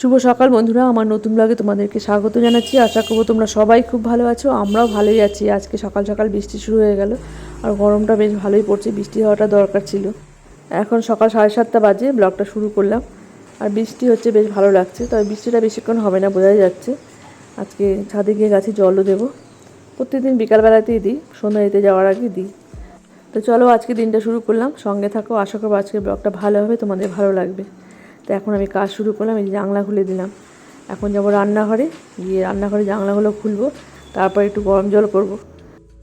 শুভ সকাল বন্ধুরা, আমার নতুন ব্লগে তোমাদেরকে স্বাগত জানাচ্ছি। আশা করবো তোমরা সবাই খুব ভালো আছো, আমরাও ভালোই আছি। আজকে সকাল সকাল বৃষ্টি শুরু হয়ে গেল, আর গরমটা বেশ ভালোই পড়ছে। বৃষ্টি হওয়াটা দরকার ছিল। এখন সকাল 7:30 বাজে, ব্লগটা শুরু করলাম। আর বৃষ্টি হচ্ছে, বেশ ভালো লাগছে। তবে বৃষ্টিটা বেশিক্ষণ হবে না, বোঝাই যাচ্ছে। আজকে ছাদে গিয়ে গাছে জলও দেবো। প্রত্যেকদিন বিকালবেলাতেই দিই, সন্ধ্যা দিতে যাওয়ার আগে দিই। তো চলো আজকে দিনটা শুরু করলাম, সঙ্গে থাকো। আশা করবো আজকে ব্লগটা ভালো হবে, তোমাদের ভালো লাগবে। তো এখন আমি কাজ শুরু করলাম, এই যে জানলা খুলে দিলাম। এখন যাবো রান্নাঘরে, গিয়ে রান্নাঘরে জানলাগুলো খুলবো, তারপর একটু গরম জল করবো।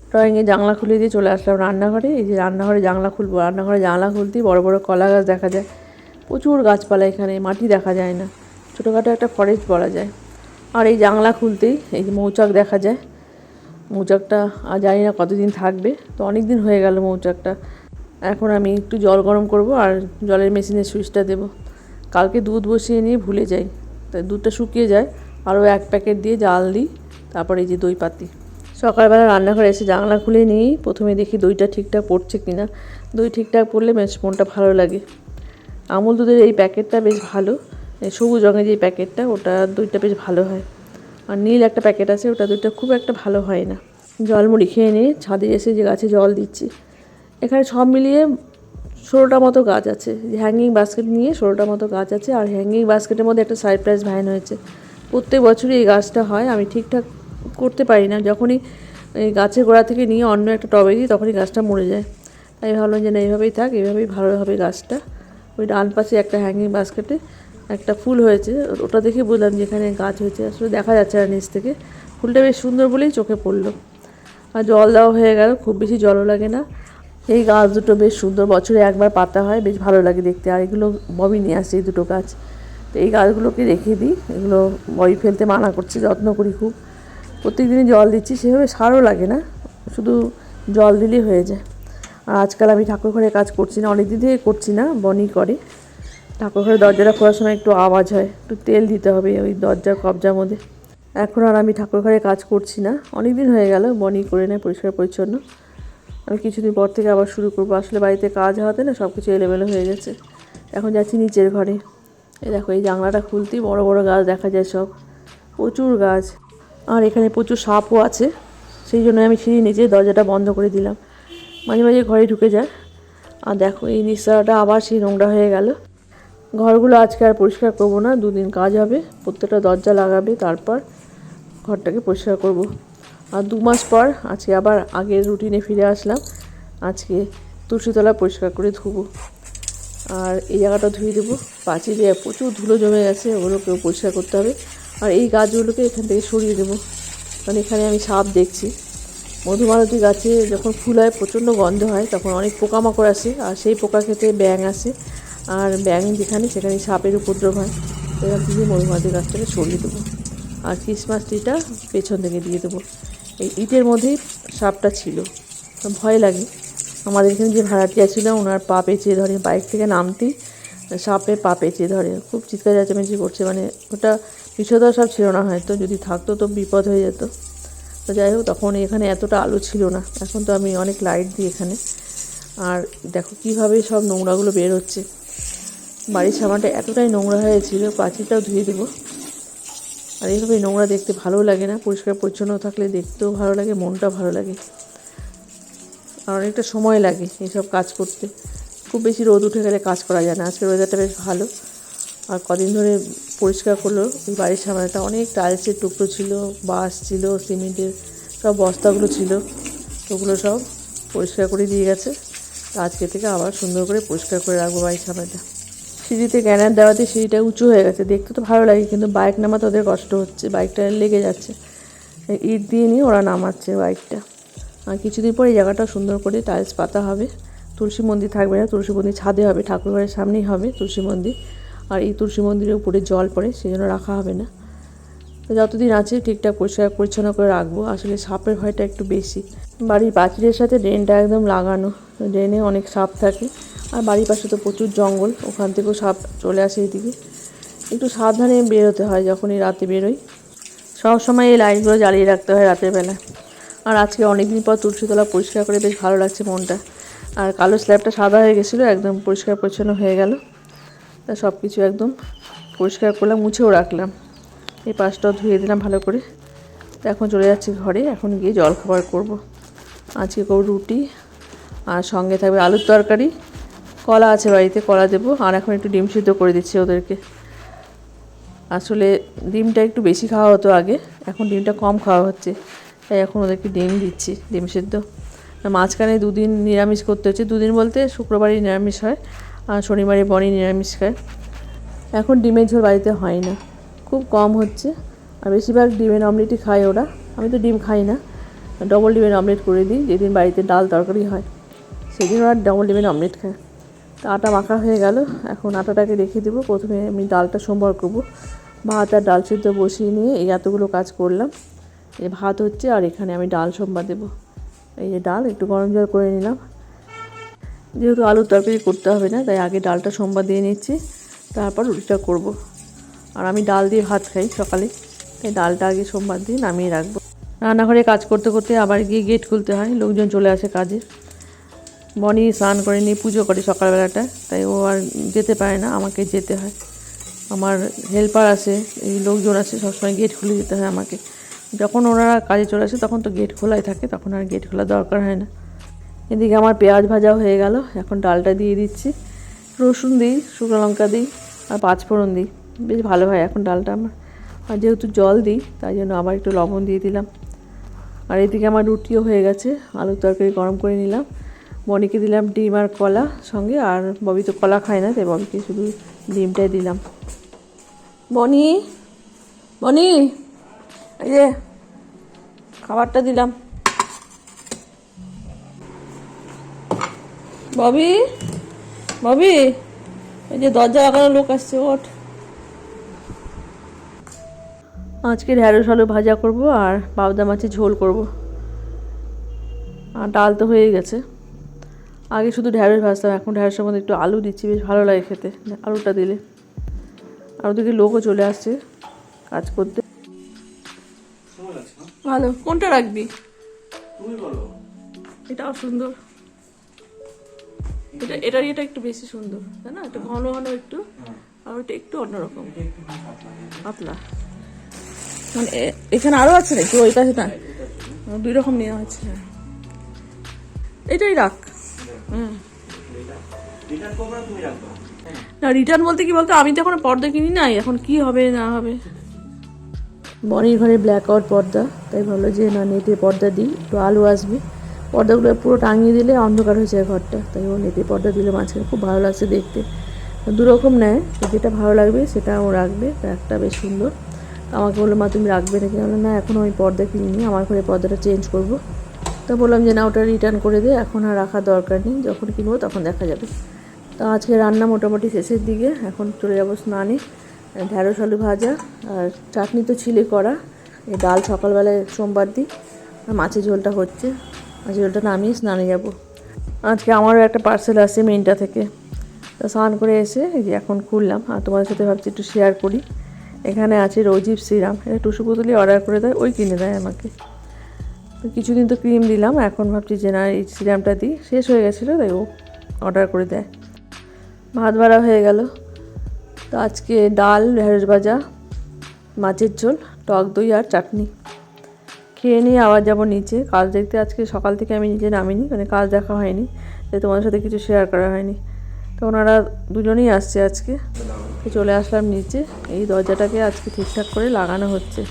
ড্রয়িংয়ে জানলা খুলে দিয়ে চলে আসলাম রান্নাঘরে। এই যে রান্নাঘরে জানলা খুলবো, রান্নাঘরে জানলা খুলতেই বড় বড় কলা গাছ দেখা যায়। প্রচুর গাছপালা, এখানে মাটি দেখা যায় না, ছোটোখাটো একটা ফরেস্ট বলা যায়। আর এই জানলা খুলতেই এই যে মৌচাক দেখা যায়। মৌচাকটা আর জানি না কতদিন থাকবে, তো অনেক দিন হয়ে গেল মৌচাকটা। এখন আমি একটু জল গরম করব আর জলের মেশিনের সুইচটা দেবো। কালকে দুধ বসিয়ে নিয়ে ভুলে যাই, তাই দুধটা শুকিয়ে যায়। আরও 1 প্যাকেট দিয়ে জাল দিই, তারপরে এই যে দই পাতি। সকালবেলা রান্নাঘরে এসে জানলা খুলে নিই, প্রথমে দেখি দইটা ঠিকঠাক পড়ছে কিনা। দই ঠিকঠাক পড়লে বেশ মনটা ভালো লাগে। আমুল দুধের এই প্যাকেটটা বেশ ভালো, সবুজ রঙের যে প্যাকেটটা, ওটা দইটা বেশ ভালো হয়। আর নীল একটা প্যাকেট আছে, ওটা দইটা খুব একটা ভালো হয় না। জল মুড়ি খেয়ে নিয়ে ছাদে এসে যে গাছে জল দিচ্ছি। এখানে সব মিলিয়ে 16টা মতো গাছ আছে। হ্যাঙ্গিং বাস্কেট নিয়ে 16টা মতো গাছ আছে। আর হ্যাঙ্গিং বাস্কেটের মধ্যে একটা সারপ্রাইজ ভাইন হয়েছে। প্রত্যেক বছরই এই গাছটা হয়, আমি ঠিকঠাক করতে পারি না। যখনই এই গাছের গোড়া থেকে নিয়ে অন্য একটা টবে দিই, তখনই গাছটা মরে যায়। তাই ভাবলাম যে না, এইভাবেই থাক, এইভাবেই ভালো হবে গাছটা। ওই ডান পাশে একটা হ্যাঙ্গিং বাস্কেটে একটা ফুল হয়েছে, ওটা দেখে বুঝলাম যে এখানে গাছ হয়েছে। আসলে দেখা যাচ্ছে না নিচ থেকে। ফুলটা বেশ সুন্দর বলেই চোখে পড়লো। আর জল দেওয়া হয়ে গেল, খুব বেশি জলও লাগে না। এই গাছ দুটো বেশ সুন্দর, বছরে একবার পাতা হয়, বেশ ভালো লাগে দেখতে। আর এগুলো ববি নিয়ে আসছে, এই দুটো গাছ। তো এই গাছগুলোকে রেখে দিই, এগুলো ববি ফেলতে মানা করছে, যত্ন করি খুব। প্রত্যেকদিনই জল দিচ্ছি, সেভাবে সারও লাগে না, শুধু জল দিলেই হয়ে যায়। আর আজকাল আমি ঠাকুর ঘরে কাজ করছি না, অনেক দিন থেকে করছি না, বনি করে। ঠাকুর ঘরে দরজাটা খোলার সময় একটু আওয়াজ হয়, একটু তেল দিতে হবে ওই দরজার কবজার মধ্যে। এখন আর আমি ঠাকুর ঘরে কাজ করছি না, অনেক দিন হয়ে গেল। বনি করে নেয় পরিষ্কার পরিচ্ছন্ন। আমি কিছুদিন পর থেকে আবার শুরু করবো। আসলে বাড়িতে কাজ হওয়াতে না সব কিছু এলোমেলো হয়ে গেছে। এখন যাচ্ছি নিচের ঘরে। এই দেখো, এই জানলাটা খুলতেই বড় বড় গাছ দেখা যায়, সব প্রচুর গাছ। আর এখানে প্রচুর সাপও আছে, সেই জন্য আমি সিঁড়ির নিচে দরজাটা বন্ধ করে দিলাম। মাঝে মাঝে ঘরে ঢুকে যায়। আর দেখো, এই নিচতলাটা আবার সেই নোংরা হয়ে গেল। ঘরগুলো আজকে আর পরিষ্কার করবো না, 2 দিন কাজ হবে। প্রত্যেকটা দরজা লাগাবে, তারপর ঘরটাকে পরিষ্কার করব। আর 2 মাস পর আজকে আবার আগের রুটিনে ফিরে আসলাম। আজকে তুলসীতলা পরিষ্কার করে ধুবো, আর এই জায়গাটা ধুয়ে দেবো। পাঁচিলে প্রচুর ধুলো জমে গেছে, ওগুলোকেও পরিষ্কার করতে হবে। আর এই গাছগুলোকে এখান থেকে সরিয়ে দেবো, কারণ এখানে আমি সাপ দেখছি। মধুমালতী গাছে যখন ফুল হয় প্রচণ্ড গন্ধ হয়, তখন অনেক পোকামাকড় আসে, আর সেই পোকা খেতে ব্যাঙ আসে। আর ব্যাঙ যেখানে, সেখানে সাপের উপদ্রব হয়। এখান থেকে মধুমালতী গাছটাকে সরিয়ে দেবো। আর ক্রিসমাস ট্রিটা পেছন থেকে দিয়ে দেবো। এই ইটের মধ্যেই সাপটা ছিল, ভয় লাগে। আমাদের এখানে যে ভাড়াটিয়া ছিল, ওনার পা পেঁচিয়ে ধরে, বাইক থেকে নামতেই সাপে পা পেঁচিয়ে ধরে। খুব চিৎকার চেঁচামেচি করছে, মানে ওটা বিষধর সাপ ছিল না, হয়তো যদি থাকতো তো বিপদ হয়ে যেত। তো যাই হোক, তখন এখানে এতটা আলো ছিল না, এখন তো আমি অনেক লাইট দিই এখানে। আর দেখো কীভাবে সব নোংরাগুলো বের হচ্ছে। বাড়ির সামনেটা এতটাই নোংরা হয়েছিল, পাঁচিলটাও ধুয়ে দেবো। আর এইভাবে নোংরা দেখতে ভালোও লাগে না, পরিষ্কার পরিচ্ছন্ন থাকলে দেখতেও ভালো লাগে, মনটাও ভালো লাগে। আর অনেকটা সময় লাগে এইসব কাজ করতে, খুব বেশি রোদ উঠে গেলে কাজ করা যায় না। আজকের ওয়েদারটা বেশ ভালো। আর কদিন ধরে পরিষ্কার করলো। এই বাড়ির সামনেটা অনেক টাইলসের টুকরো ছিল, বাঁশ ছিল, সিমেন্টের সব বস্তাগুলো ছিল, ওগুলো সব পরিষ্কার করে দিয়ে গেছে। আজকে থেকে আবার সুন্দর করে পরিষ্কার করে রাখবো বাড়ির সামনেটা। সিঁড়িতে গ্যানার দেওয়াতে সিঁড়িটা উঁচু হয়ে গেছে, দেখতে তো ভালো লাগে, কিন্তু বাইক নামাতে ওদের কষ্ট হচ্ছে, বাইকটা লেগে যাচ্ছে। ইট দিয়ে নিয়ে ওরা নামাচ্ছে বাইকটা। আর কিছুদিন পর এই জায়গাটা সুন্দর করে টাইলস পাতা হবে। তুলসী মন্দির থাকবে না, তুলসী মন্দির ছাদে হবে, ঠাকুরঘরের সামনেই হবে তুলসী মন্দির। আর এই তুলসী মন্দিরের উপরে জল পড়ে, সেই জন্য রাখা হবে না। তো যতদিন আছে ঠিকঠাক পরিষ্কার পরিচ্ছন্ন করে রাখবো। আসলে সাপের ভয়টা একটু বেশি। বাড়ির পাঁচিলের সাথে ড্রেনটা একদম লাগানো, ড্রেনে অনেক সাপ থাকে। আর বাড়ির পাশে তো প্রচুর জঙ্গল, ওখান থেকেও সাপ চলে আসে এদিকে। একটু সাবধানে বেরোতে হয় যখনই রাতে বেরোই। সবসময় এই লাইটগুলো জ্বালিয়ে রাখতে হয় রাতের বেলা। আর আজকে অনেক দিন পর তুলসীতলা পরিষ্কার করে বেশ ভালো লাগছে মনটা। আর কালো স্ল্যাবটা সাদা হয়ে গেছিলো, একদম পরিষ্কার পরিচ্ছন্ন হয়ে গেল। তা সব কিছু একদম পরিষ্কার করলাম, মুছেও রাখলাম। এই পাশটাও ধুয়ে দিলাম ভালো করে। তো এখন চলে যাচ্ছি ঘরে, এখন গিয়ে জলখাবার করব। আজকে করব রুটি, আর সঙ্গে থাকবে আলুর তরকারি, কলা আছে বাড়িতে, কলা দেবো। আর এখন একটু ডিম সিদ্ধ করে দিচ্ছি ওদেরকে। আসলে ডিমটা একটু বেশি খাওয়া হতো আগে, এখন ডিমটা কম খাওয়া হচ্ছে, তাই এখন ওদেরকে ডিম দিচ্ছি, ডিম সিদ্ধ। মাঝখানে 2 দিন নিরামিষ করতে হচ্ছে, 2 দিন বলতে শুক্রবারই নিরামিষ হয় আর শনিবারে বনি নিরামিষ খায়। এখন ডিমের ঝোল বাড়িতে হয় না, খুব কম হচ্ছে। আর বেশিরভাগ ডিমের অমলেটই খায় ওরা, আমি তো ডিম খাই না। ডবল ডিমের অমলেট করে দিই, যেদিন বাড়িতে ডাল তরকারি হয় সেদিন ওরা ডবল ডিমের অমলেট খায়। তো আটা মাখা হয়ে গেল, এখন আটাটাকে রেখে দেবো। প্রথমে আমি ডালটা সোমবার করবো, ভাত আর ডাল সিদ্ধ বসিয়ে নিয়ে এই এতগুলো কাজ করলাম। এই ভাত হচ্ছে, আর এখানে আমি ডাল সোমবার দেবো। এই যে ডাল একটু গরম জল করে নিলাম, যেহেতু আলুর তরকারি করতে হবে না, তাই আগে ডালটা সোমবার দিয়ে নিচ্ছি, তারপর রুটিটা করব। আর আমি ডাল দিয়ে ভাত খাই সকালে, তাই ডালটা আগে সোমবার দিয়ে নামিয়ে রাখবো। রান্নাঘরে কাজ করতে করতে আবার গিয়ে গেট খুলতে হয়, লোকজন চলে আসে কাজে। বনি স্নান করে নিয়ে পুজো করে সকালবেলাটা, তাই ও আর যেতে পারে না, আমাকে যেতে হয়। আমার হেল্পার আছে, এই লোকজন আছে, সবসময় গেট খুলে যেতে হয় আমাকে। যখন ওনারা কাজে চলে আসে তখন তো গেট খোলাই থাকে, তখন আর গেট খোলা দরকার হয় না। এদিকে আমার পেঁয়াজ ভাজাও হয়ে গেল, এখন ডালটা দিয়ে দিচ্ছি। রসুন দিই, শুকনো লঙ্কা দিই আর 5 ফোড়ন দিই, বেশ ভালো হয় এখন ডালটা আমার। আর যেহেতু জল দিই তাই জন্য আবার একটু লবণ দিয়ে দিলাম। আর এদিকে আমার রুটিও হয়ে গেছে, আলুর তরকারি গরম করে নিলাম। বনিকে দিলাম ডিম আর কলা সঙ্গে, আর ববি তো কলা খায় না, তাই ববিকে শুধু ডিমটাই দিলাম। বনি, বনি, এই যে খাবারটা দিলাম। ববি, ববি, এই যে দরজা লাগানো লোক আসছে, ওঠ। আজকে ঢ্যাঁড়স আলু ভাজা করব আর পাবদা মাছের ঝোল করব। আর ডাল তো হয়ে গেছে। আগে শুধু ঢ্যাঁড়স ভাজতাম, এখন ঢ্যাঁড়সের মধ্যে একটু আলু দিচ্ছি, বেশ ভালো লাগে খেতে আলুটা দিলে। আর ওদিকে লোকও চলে আসছে কাজ করতে। ভালো, কোনটা রাখবি? এটাও সুন্দর, এটা এটা একটু বেশি সুন্দর, তাই না? একটু ঘন ঘন একটু, আর ওইটা একটু অন্যরকম পাতলা। মানে এখানে আরো আছে নাকি? ওই পাশে না, 2 রকম নেওয়া হচ্ছে। হ্যাঁ, এটাই রাখ। হ্যাঁ, না রিটার্ন বলতে কি বলতো, আমি তো এখন পর্দা কিনি নাই, এখন কি হবে না হবে। বনির ঘরে ব্ল্যাক আউট পর্দা, তাই ভাবলো যে না নেটে পর্দা দিই, একটু আলো আসবে। পর্দাগুলো পুরো টাঙিয়ে দিলে অন্ধকার হয়ে যায় ঘরটা, তাই ও নেটে পর্দা দিলে মাঝখানে খুব ভালো লাগছে দেখতে। 2 রকম নেয়, যেটা ভালো লাগবে সেটা ও রাখবে। একটা বেশ সুন্দর, আমাকে বললো মা তুমি রাখবে নাকি? বললাম না, এখন আমি পর্দা কিনিনি, আমার ঘরে পর্দাটা চেঞ্জ করব। তো বললাম যে না, ওটা রিটার্ন করে দে, এখন আর রাখার দরকার নেই, যখন কিনবো তখন দেখা যাবে। তো আজকে রান্না মোটামুটি শেষের দিকে, এখন চলে যাবো স্নানে। ঢ্যাঁড়স আলু ভাজা আর চাটনি তো ছিলে করা, এই ডাল সকালবেলায় সোমবার দিই, আর মাছের ঝোলটা হচ্ছে। মাছের ঝোলটা নামিয়ে স্নানে যাব। আজকে আমারও একটা পার্সেল আসছে মিন্ট্রা থেকে, তো স্নান করে এসে এই যে এখন খুললাম, আর তোমাদের সাথে ভাবছি একটু শেয়ার করি। এখানে আছে রোজিব সিরাম, এটা টুসু পুতুলি অর্ডার করে দেয়, ওই কিনে দেয় আমাকে। তো কিছুদিন তো ক্রিম দিলাম, এখন ভাবছি যে না এই সিরামটা দিই, শেষ হয়ে গেছিলো তাই ও অর্ডার করে দেয়। ভাত বাড়া হয়ে গেল। তো আজকে ডাল, ঢেঁড়স ভাজা, মাছের ঝোল, টক দই আর চাটনি। খেয়ে নিয়ে আবার যাবো নিচে কাজ দেখতে। আজকে সকাল থেকে আমি নিচে নামিনি, মানে কাজ দেখা হয়নি, তাই তোমাদের সাথে কিছু শেয়ার করা হয়নি। তো ওনারা দুজনেই আসছে আজকে, তো চলে আসলাম নিচে। এই দরজাটাকে আজকে ঠিকঠাক করে লাগানো হচ্ছে।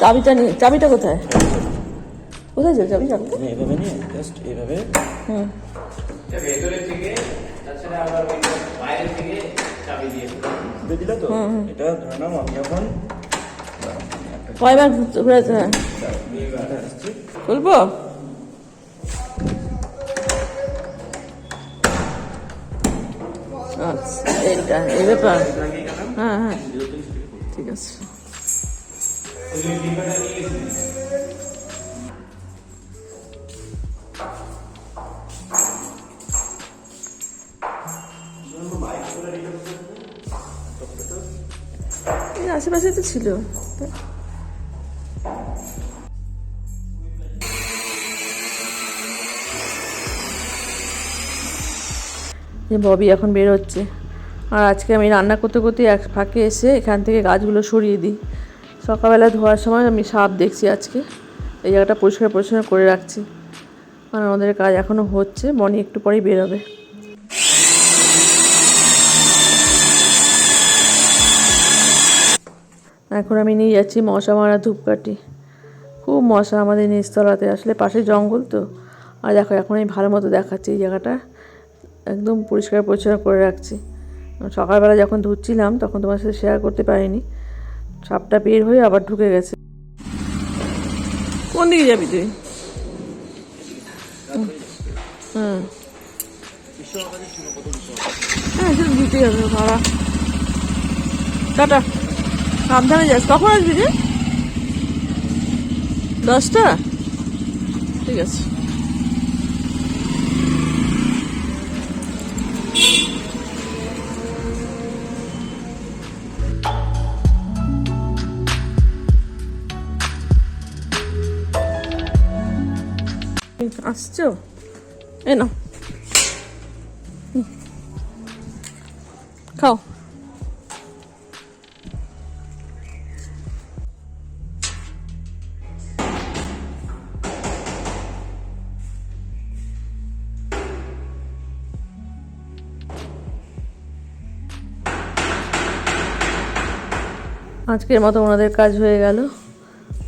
চাবিটা নিয়ে, চাবিটা কোথায়? কোথায় ছিল চাবি? এভাবে নিয়ে জাস্ট এভাবে, হুম, ভেতরে থেকে তাছাড়া আবার বাইরে থেকে চাবি দিয়ে দিলা তো। এটা ধরে নাও আমি এখন কয়বার ঘুরেছে? হ্যাঁ, খুলবো। আচ্ছা, এইটা এই ব্যাপার। হ্যাঁ হ্যাঁ, ঠিক আছে। আশেপাশে তো ছিল। যে ববি এখন বেরোচ্ছে। আর আজকে আমি রান্না করতে করতে এক ফাঁকে এসে এখান থেকে গাছগুলো সরিয়ে দিই। সকালবেলা ধোয়ার সময় আমি সাপ দেখছি আজকে, এই জায়গাটা পরিষ্কার পরিচ্ছন্ন করে রাখছি। আর আমাদের কাজ এখনও হচ্ছে, মনি একটু পরেই বেরোবে। এখন আমি নিয়ে যাচ্ছি মশা মারা ধূপকাঠি। খুব মশা আমাদের নিচতলাতে, আসলে পাশে জঙ্গল তো। আর দেখো এখন আমি ভালো মতো দেখাচ্ছি, এই জায়গাটা একদম পরিষ্কার পরিচ্ছন্ন করে রাখছি। সকালবেলা যখন ধুচ্ছিলাম তখন তোমার সাথে শেয়ার করতে পারিনি, সাপটা বের হয়ে আবার ঢুকে গেছে। কোন দিকে যাবি তুই? হ্যাঁ হ্যাঁ, শুধু দিতেই হবে ভাড়া। টাটা, সাবধানে যাস। কখন আসবি রে? 10টা? ঠিক আছে। আসছো? এ নাও, খাও। আজকের মতো ওনাদের কাজ হয়ে গেল।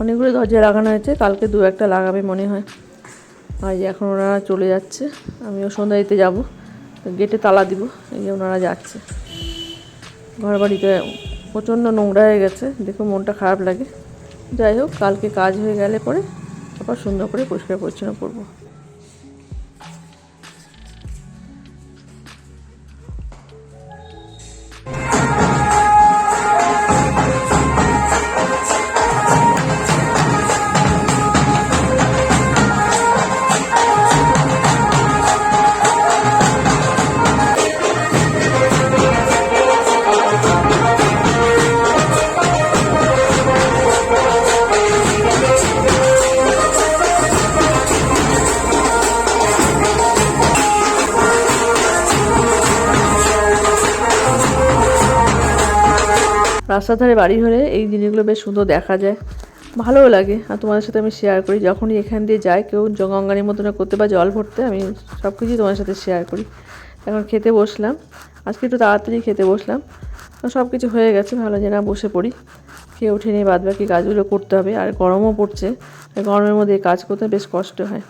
অনেকগুলো দরজা লাগানো হয়েছে, কালকে 2-1টা লাগাবে মনে হয়। আর এখন ওনারা চলে যাচ্ছে, আমিও সন্ধ্যা দিতে যাবো, গেটে তালা দিব। এই যে ওনারা যাচ্ছে। ঘর বাড়িতে প্রচণ্ড নোংরা হয়ে গেছে, দেখো মনটা খারাপ লাগে। যাই হোক, কালকে কাজ হয়ে গেলে পরে আবার সুন্দর করে পরিষ্কার পরিচ্ছন্ন করবো। রাস্তার ধারে বাড়ি হলে এই জিনিসগুলো বেশ সুন্দর দেখা যায়, ভালোও লাগে। আর তোমাদের সাথে আমি শেয়ার করি, যখনই এখান দিয়ে যাই কেউ গঙ্গার মতন করতে বা জল ভরতে, আমি সব কিছুই তোমার সাথে শেয়ার করি। এখন খেতে বসলাম, আজকে একটু তাড়াতাড়ি খেতে বসলাম, সব কিছু হয়ে গেছে, ভালো যে না বসে পড়ি। খেয়ে উঠে নিয়ে বাদ বাকি কাজগুলো করতে হবে। আর গরমও পড়ছে, গরমের মধ্যে কাজ করতে বেশ কষ্ট হয়।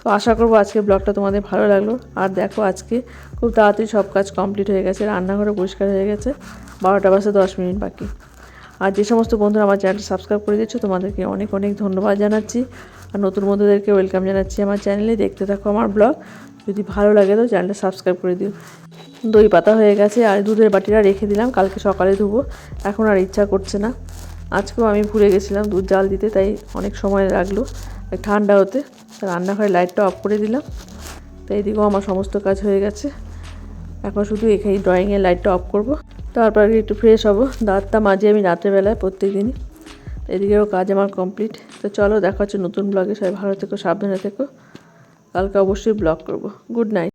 তো আশা করবো আজকে ব্লগটা তোমাদের ভালো লাগলো। আর দেখো আজকে খুব তাড়াতাড়ি সব কাজ কমপ্লিট হয়ে গেছে, রান্নাঘরও পরিষ্কার হয়ে গেছে। 12টা বাজতে 10 মিনিট বাকি। আর যে সমস্ত বন্ধুরা আমার চ্যানেলটা সাবস্ক্রাইব করে দিচ্ছ তোমাদেরকে অনেক অনেক ধন্যবাদ জানাচ্ছি। আর নতুন বন্ধুদেরকে ওয়েলকাম জানাচ্ছি আমার চ্যানেলে। দেখতে থাকো আমার ব্লগ, যদি ভালো লাগে তো চ্যানেলটা সাবস্ক্রাইব করে দিও। দই পাতা হয়ে গেছে, আর দুধের বাটিটা রেখে দিলাম, কালকে সকালে ধুবো। এখন আর ইচ্ছা করছে না, আজকেও আমি ভুলে গেছিলাম দুধ জাল দিতে, তাই অনেক সময় লাগলো ঠান্ডা হতে। রান্নাঘরে লাইটটা অফ করে দিলাম। তো এইদিকেও আমার সমস্ত কাজ হয়ে গেছে, এখন শুধু এখানে ড্রয়িংয়ের লাইটটা অফ করব, তারপর একটু ফ্রেশ হব। দাঁতটা মাঝে আমি রাত্রেবেলায় প্রত্যেক দিনই। এদিকেও কাজ আমার কমপ্লিট। তো চলো দেখা হচ্ছে নতুন ব্লগে। সবাই ভালো থেকো, সাবধানে থেকো। কালকে অবশ্যই ব্লগ করব। Good night.